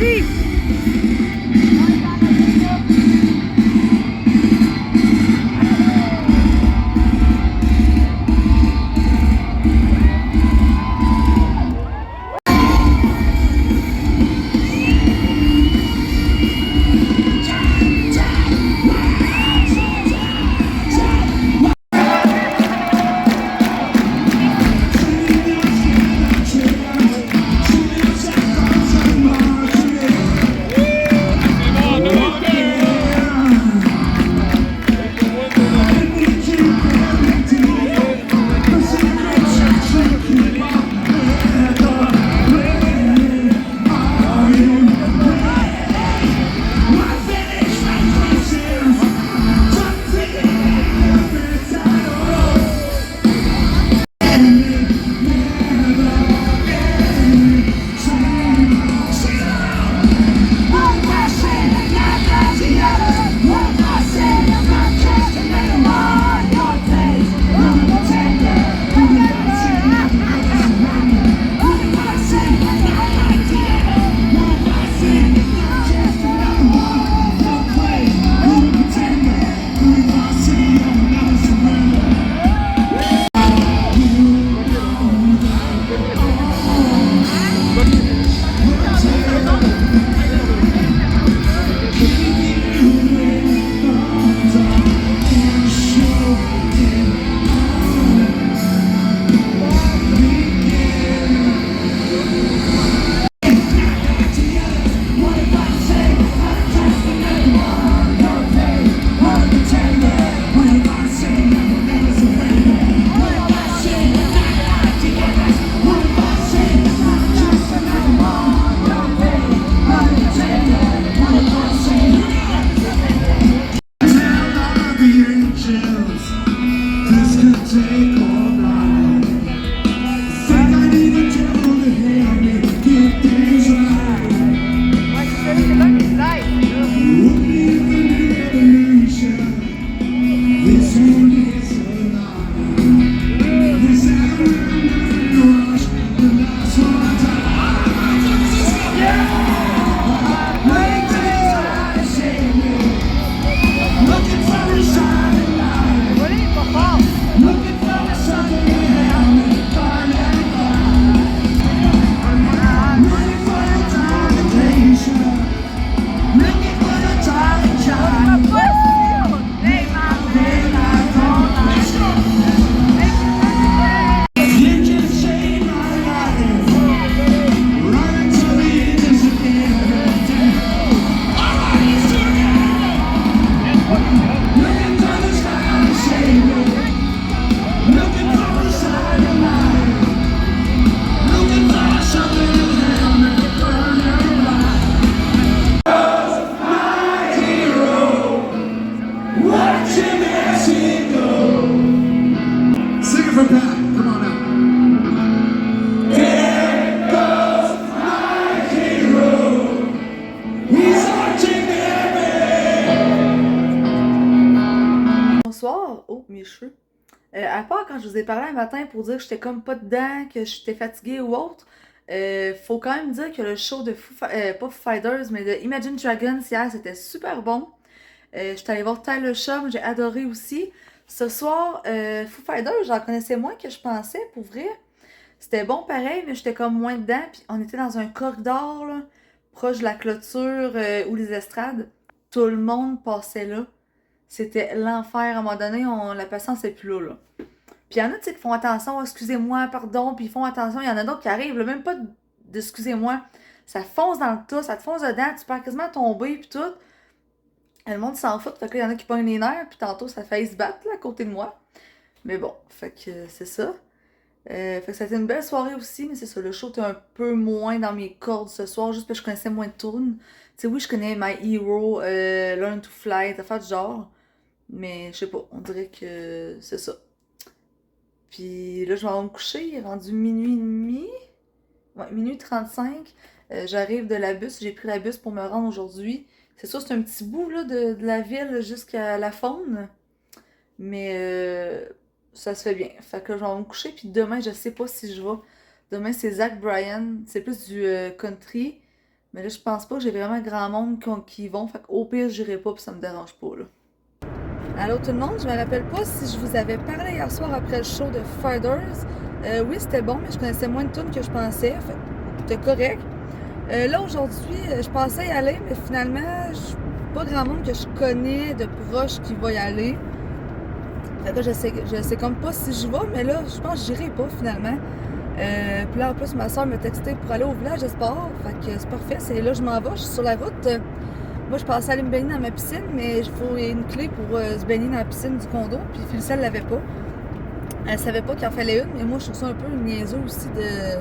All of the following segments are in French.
Vas-y! Bonsoir. Oh, mes cheveux. À part quand je vous ai parlé un matin pour dire que j'étais comme pas dedans, que j'étais fatiguée ou autre, faut quand même dire que le show de pas Foo Fighters, mais de Imagine Dragons hier, c'était super bon. J'étais allée voir Tyler Shum, j'ai adoré aussi. Ce soir, Foo Fighters, j'en connaissais moins que je pensais, pour vrai. C'était bon pareil, mais j'étais comme moins dedans, puis on était dans un corridor, là, proche de la clôture ou les estrades. Tout le monde passait là. C'était l'enfer. À un moment donné, la patience est plus là, là. Puis il y en a, tu sais, qui font attention, oh, excusez-moi, pardon, puis ils font attention. Il y en a d'autres qui arrivent, là, même pas d'excusez-moi. Ça fonce dans le tas, ça te fonce dedans, tu peux quasiment tomber, puis tout. Et le monde s'en fout, fait que là, il y en a qui pognent les nerfs, puis tantôt, ça fait se battre, là, à côté de moi. Mais bon, fait que c'est ça. Fait que ça a été une belle soirée aussi, mais c'est ça, le show était un peu moins dans mes cordes ce soir, juste parce que je connaissais moins de tunes. Tu sais, oui, je connais My Hero, Learn to Fly, t'as fait du genre. Mais je sais pas, on dirait que c'est ça. Puis là, je vais me coucher, il est rendu minuit et demi. Ouais, minuit 35. J'arrive de la bus, j'ai pris la bus pour me rendre aujourd'hui. C'est sûr, c'est un petit bout là, de la ville jusqu'à la faune. Mais ça se fait bien. Fait que je vais me coucher, puis demain, je sais pas si je vais. Demain, c'est Zach Bryan. C'est plus du country. Mais là, je pense pas que j'ai vraiment grand monde qui y vont. Fait qu'au pire, j'irai pas puis ça me dérange pas, là. Allô tout le monde, je me rappelle pas si je vous avais parlé hier soir après le show de Fighters. Oui, c'était bon, mais je connaissais moins de tunes que je pensais. Fait que c'était correct. Là, aujourd'hui, je pensais y aller, mais finalement, pas grand monde que je connais de proche qui va y aller. Fait que là, je sais comme pas si je vais, mais là, je pense que j'irai pas finalement. Puis là, en plus, ma soeur m'a texté pour aller au village de sport. Fait que c'est parfait, c'est là que je m'en vais, je suis sur la route. Moi, je pensais aller me baigner dans ma piscine, mais il faut une clé pour se baigner dans la piscine du condo. Puis Félicia, elle l'avait pas. Elle savait pas qu'il en fallait une, mais moi, je trouve ça un peu niaiseux aussi de.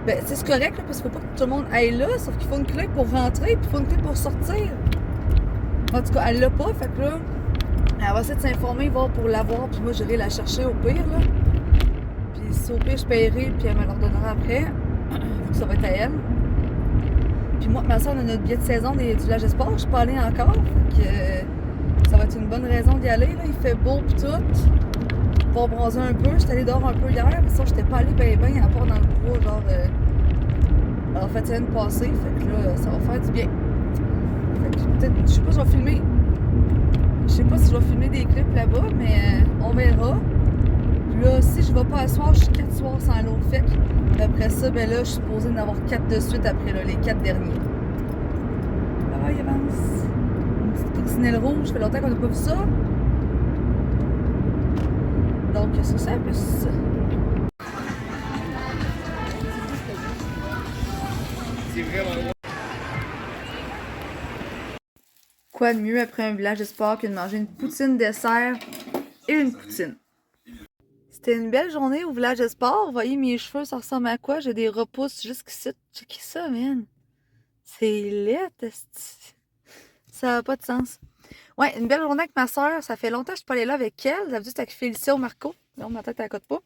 Ben, c'est correct, là, parce qu'il faut pas que tout le monde aille là, sauf qu'il faut une clé pour rentrer, puis il faut une clé pour sortir. En tout cas, elle l'a pas, fait que là, elle va essayer de s'informer, voir pour l'avoir, puis moi, j'irai la chercher au pire, là. Puis si au pire, je paierai, puis elle me l'ordonnera après, vu que ça va être à elle. Puis moi, ma soeur, on a notre billet de saison du village de sport, je suis pas allée encore, fait que ça va être une bonne raison d'y aller, là. Il fait beau, puis tout. On va bronzer un peu, j'étais allée dehors un peu hier, mais ça, j'étais pas allée ben à part dans le bois, genre, en fait, semaine passée, fait que là, ça va faire du bien. Fait que peut-être, je sais pas si je vais filmer. Je sais pas si je vais filmer des clips là-bas, mais on verra. Puis là, si je vais pas à soir, je suis 4 soirs sans l'eau. Fait que après ça, ben là, je suis supposée en avoir 4 de suite après là, les 4 derniers. Ah ouais, il avance. Une petite coccinelle rouge, ça fait longtemps qu'on n'a pas vu ça. Donc, c'est ça, plus. C'est vraiment. Quoi de mieux après un village de sport que de manger une poutine dessert et une poutine? C'était une belle journée au village de sport. Vous voyez mes cheveux, ça ressemble à quoi? J'ai des repousses jusqu'ici. Checkez ça, man. C'est laid, esti. Ça n'a pas de sens. Ouais, une belle journée avec ma soeur. Ça fait longtemps que je suis pas allée là avec elle. D'habitude, c'était avec Félicia ou Marco. Non, ma tête, elle cote pas.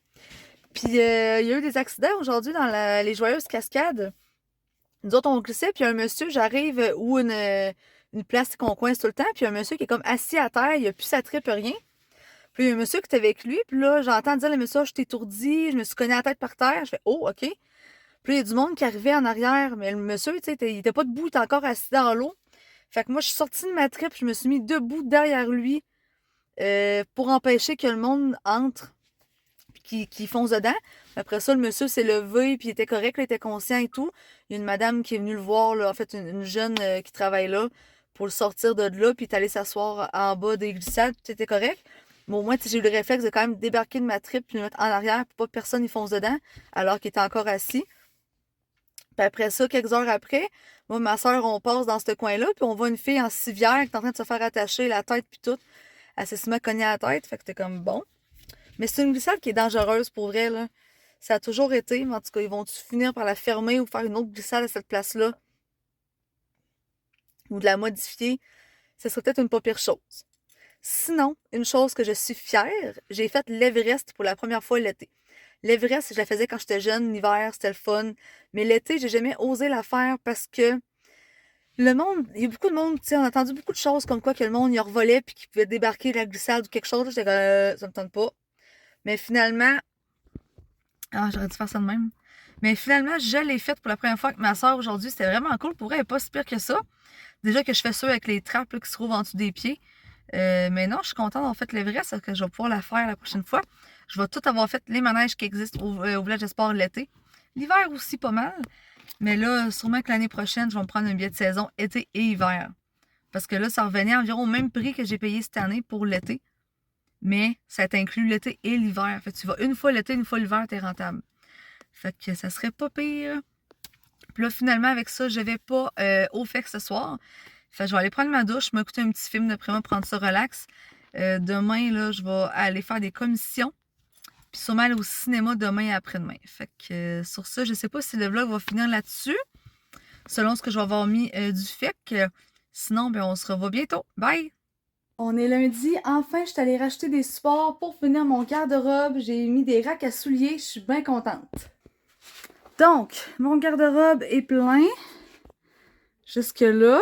Puis, il y a eu des accidents aujourd'hui dans les Joyeuses Cascades. Nous autres, on glissait, puis il y a un monsieur, j'arrive où une place qu'on coince tout le temps, puis il y a un monsieur qui est comme assis à terre, il a plus sa tripe, rien. Puis il y a un monsieur qui est avec lui, puis là, j'entends dire le monsieur, je t'étourdis, je me suis cogné la tête par terre. Je fais, oh, OK. Puis là, il y a du monde qui arrivait en arrière, mais le monsieur, tu sais, il était pas debout, il était encore assis dans l'eau. Fait que moi, je suis sortie de ma tripe, je me suis mis debout derrière lui pour empêcher que le monde entre qui fonce dedans. Après ça, le monsieur s'est levé, puis il était correct, là, il était conscient et tout. Il y a une madame qui est venue le voir, là, en fait, une jeune qui travaille là, pour le sortir de là, puis il est allé s'asseoir en bas des glissades, puis c'était correct. Mais au moins, j'ai eu le réflexe de quand même débarquer de ma tripe, puis le mettre en arrière, pour pas que personne y fonce dedans, alors qu'il était encore assis. Puis après ça, quelques heures après, moi, ma soeur, on passe dans ce coin-là, puis on voit une fille en civière qui est en train de se faire attacher la tête, puis tout. Elle s'est se met cogner à la tête, fait que t'es comme bon. Mais c'est une glissade qui est dangereuse pour vrai, là. Ça a toujours été, mais en tout cas, ils vont-tu finir par la fermer ou faire une autre glissade à cette place-là? Ou de la modifier? Ce serait peut-être une pas pire chose. Sinon, une chose que je suis fière, j'ai fait l'Everest pour la première fois l'été. L'Everest, je la faisais quand j'étais jeune, l'hiver, c'était le fun. Mais l'été, j'ai jamais osé la faire parce que le monde, il y a beaucoup de monde, tu sais, on a entendu beaucoup de choses comme quoi que le monde y revolait puis qu'il pouvait débarquer de la glissade ou quelque chose. J'étais comme, ça me tente pas. Mais finalement, j'aurais dû faire ça de même. Mais finalement, je l'ai faite pour la première fois avec ma soeur aujourd'hui. C'était vraiment cool. Pour elle, elle n'est pas si pire que ça. Déjà que je fais ça avec les trappes là, qui se trouvent en dessous des pieds. Mais non, je suis contente d'avoir fait l'Everest parce que je vais pouvoir la faire la prochaine fois. Je vais tout avoir fait les manèges qui existent au village de sport l'été. L'hiver aussi pas mal. Mais là, sûrement que l'année prochaine, je vais me prendre un billet de saison été et hiver. Parce que là, ça revenait environ au même prix que j'ai payé cette année pour l'été. Mais ça t'inclut l'été et l'hiver. Fait que tu vas une fois l'été, une fois l'hiver, t'es rentable. Fait que ça serait pas pire. Puis là, finalement, avec ça, je vais pas au FEC ce soir. Fait que je vais aller prendre ma douche, m'écouter un petit film d'après moi, prendre ça relax. Demain, là, je vais aller faire des commissions. Puis sûrement aller au cinéma demain et après-demain. Fait que sur ça, je sais pas si le vlog va finir là-dessus. Selon ce que je vais avoir mis du FEC. Sinon, ben, on se revoit bientôt. Bye! On est lundi, enfin je suis allée racheter des supports pour finir mon garde-robe. J'ai mis des racks à souliers, je suis bien contente. Donc, mon garde-robe est plein. Jusque là.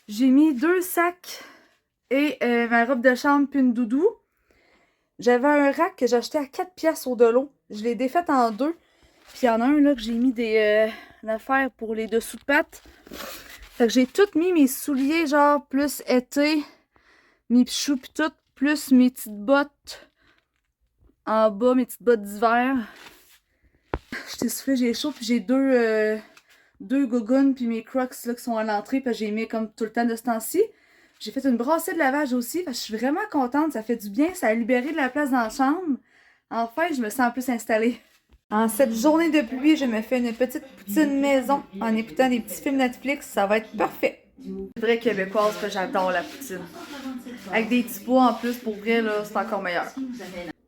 J'ai mis 2 sacs et ma robe de chambre puis une doudou. J'avais un rack que j'ai acheté à 4 piastres au de l'eau. Je l'ai défaite en deux. Puis il y en a un là que j'ai mis des l'affaire pour les dessous de pattes. Fait que j'ai tout mis mes souliers, genre plus été, mes choux pis tout, plus mes petites bottes en bas, mes petites bottes d'hiver. Je t'ai soufflé, j'ai chaud, puis j'ai deux gogoons puis mes crocs là, qui sont à l'entrée, puis j'ai mis comme tout le temps de ce temps-ci. J'ai fait une brassée de lavage aussi, parce que je suis vraiment contente, ça fait du bien, ça a libéré de la place dans la chambre. Enfin, je me sens plus installée. En cette journée de pluie, je me fais une petite poutine maison en écoutant des petits films Netflix, ça va être parfait. C'est vrai québécoise que j'adore la poutine. Avec des petits pois en plus, pour vrai, là, c'est encore meilleur.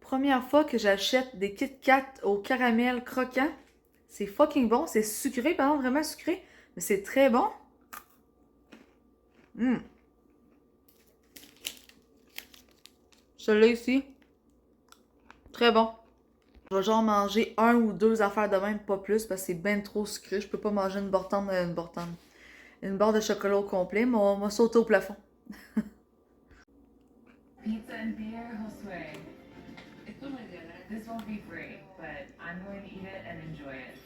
Première fois que j'achète des Kit Kat au caramel croquant. C'est fucking bon, c'est sucré, par exemple, vraiment sucré, mais c'est très bon. Celui-là ici, très bon. Je vais genre manger un ou deux affaires de même, pas plus, parce que c'est bien trop sucré. Je peux pas manger une barre de chocolat au complet, mais on va sauter au plafond. Pizza and beer, Josué. This won't be free, but I'm going to eat it and enjoy it.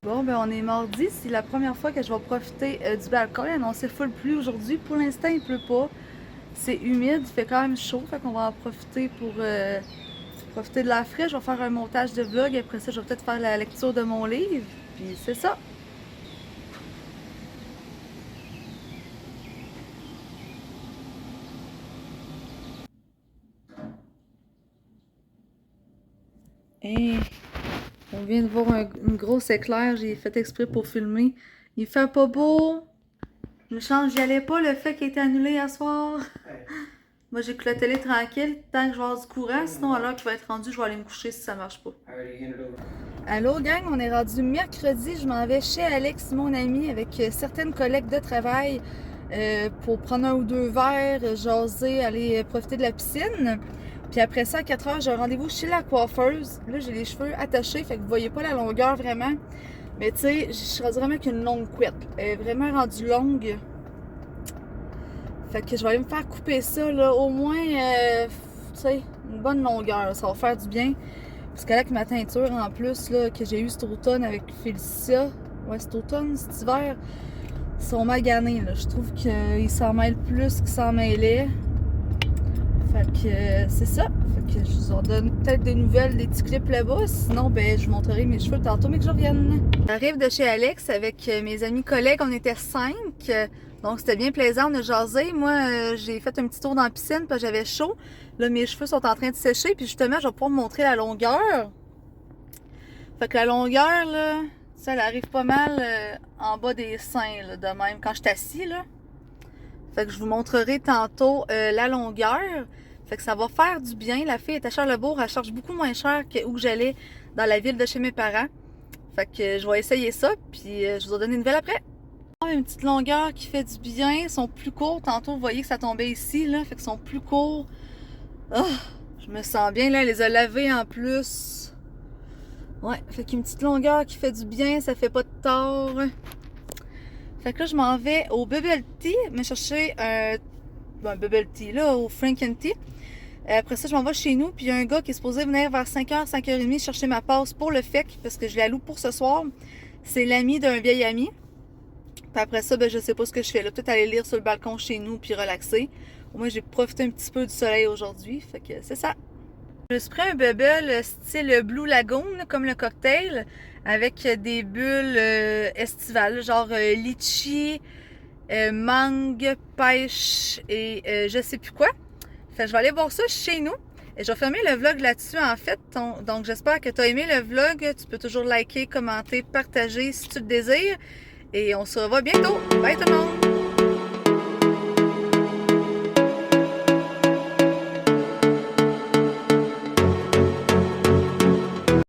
Bon, ben on est mardi, c'est la première fois que je vais profiter du balcon. Il a annoncé full pluie aujourd'hui. Pour l'instant, il pleut pas. C'est humide, il fait quand même chaud, fait qu'on va en profiter pour profiter de l'air frais. Je vais faire un montage de vlog, après ça, je vais peut-être faire la lecture de mon livre. Puis c'est ça. Hey, on vient de voir une grosse éclair, j'ai fait exprès pour filmer. Il fait pas beau. Le change, j'y allais pas, le fait qu'il était annulé hier soir. Moi, j'ai que la télé tranquille tant que je vais avoir du courant. Sinon, à l'heure qu'il va être rendu, je vais aller me coucher si ça marche pas. Allô, gang, on est rendu mercredi. Je m'en vais chez Alex, mon ami, avec certaines collègues de travail pour prendre un ou deux verres, jaser, aller profiter de la piscine. Puis après ça, à 4 heures, j'ai un rendez-vous chez la coiffeuse. Là, j'ai les cheveux attachés, fait que vous voyez pas la longueur vraiment. Mais tu sais, je suis rendue vraiment avec une longue couette. Elle est vraiment rendue longue. Fait que je vais aller me faire couper ça, là, au moins, tu sais, une bonne longueur. Ça va faire du bien. Parce qu'avec ma teinture, en plus, là, que j'ai eue cet automne avec Félicia, ouais, cet automne, cet hiver, ils sont maganés, là. Je trouve qu'ils s'en mêlent plus qu'ils s'en mêlaient. Fait que c'est ça. Fait que je vous en donne peut-être des nouvelles, des petits clips là-bas. Sinon, ben, je vous montrerai mes cheveux tantôt, mais que je revienne. J'arrive de chez Alex avec mes amis collègues. On était 5. Donc, c'était bien plaisant. On a jasé. Moi, j'ai fait un petit tour dans la piscine parce que j'avais chaud. Là, mes cheveux sont en train de sécher. Puis justement, je vais pouvoir vous montrer la longueur. Fait que la longueur, là, ça, elle arrive pas mal en bas des seins, là, de même, quand je suis assis, là. Fait que je vous montrerai tantôt la longueur. Fait que ça va faire du bien. La fille est à Charlesbourg. Elle charge beaucoup moins cher que où j'allais dans la ville de chez mes parents. Fait que je vais essayer ça. Puis je vous en donne une nouvelle après. Une petite longueur qui fait du bien. Ils sont plus courts. Tantôt, vous voyez que ça tombait ici. Là. Fait qu'ils sont plus courts. Oh, je me sens bien. Là, elle les a lavés en plus. Ouais, fait qu'une petite longueur qui fait du bien. Ça fait pas de tort. Fait que là, je m'en vais au Bubble Tea, me chercher un Bubble Tea, là, au Franken Tea. Après ça, je m'en vais chez nous, puis il y a un gars qui est supposé venir vers 5h, 5h30 chercher ma passe pour le FEC, parce que je la loue pour ce soir. C'est l'ami d'un vieil ami. Puis après ça, ben, je sais pas ce que je fais là. Peut-être aller lire sur le balcon chez nous, puis relaxer. Au moins, j'ai profité un petit peu du soleil aujourd'hui, fait que c'est ça. Je me suis pris un bubble style Blue Lagoon, comme le cocktail, avec des bulles estivales, genre litchi, mangue, pêche et je sais plus quoi. Fait que je vais aller voir ça chez nous. Et je vais fermer le vlog là-dessus en fait. Donc j'espère que tu as aimé le vlog. Tu peux toujours liker, commenter, partager si tu le désires. Et on se revoit bientôt. Bye tout le monde!